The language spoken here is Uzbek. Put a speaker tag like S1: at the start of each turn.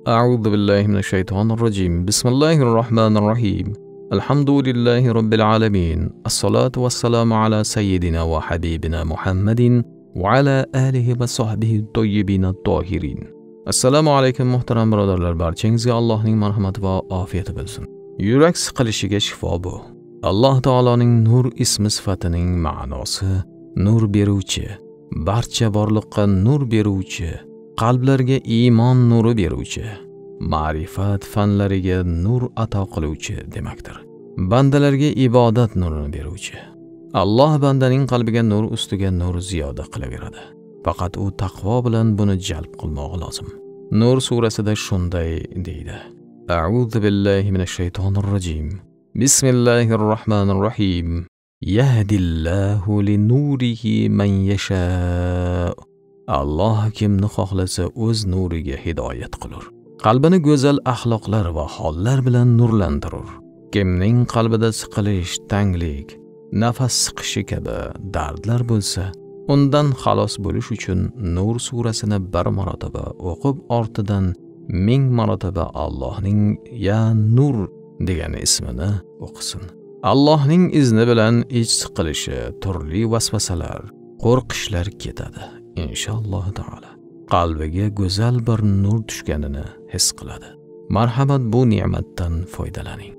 S1: أعوذ بالله من الشيطان الرجيم. بسم الله الرحمن الرحيم. الحمد لله رب العالمين. الصلاة والسلام على سيدنا وحبيبنا محمد وعلى آله وصحبه الطيبين الطاهرين. Assalomu alaykum muhtaram birodarlar, barchangizga Allohning marhamati va ofiyati bo'lsin. Yurak siqilishiga shifo bu. Alloh taoloning nur ismi sifatining ma'nosi nur beruvchi, barcha borliqqa nur beruvchi, qalblarga iymon nuri beruvchi, ma'rifat fanlariga nur ato qiluvchi demakdir. Bandalarga ibodat nurini beruvchi. Alloh bandaning qalbiga nur ustiga nur ziyoda qilaveradi. Faqat u taqvo bilan buni jalb qilmoqi lozim. Nur surasida shunday deydi: A'udhu billahi minash shaytonir rojim. Bismillahir rohmanir rohim. Yahdillahu linurihi man yasha. Alloh kimni xohlasa o'z nuriga hidoyat qilur. Qalbini go'zal axloqlar va hollar bilan nurlantirur. Kimning qalbida siqilish, tanglik, nafas siqishi kabi dardlar bo'lsa, undan xalos bo'lish uchun Nur surasini bir marotaba o'qib, ortidan 1000 marotaba Allohning ya Nur degan ismini o'qisin. Allohning izni bilan ich siqilishi, turli vasvasalar, qo'rqishlar ketadi. Inshaalloh taolo qalbiga go'zal bir nur tushganini his qiladi. Marhamat, bu ne'matdan foydalaning.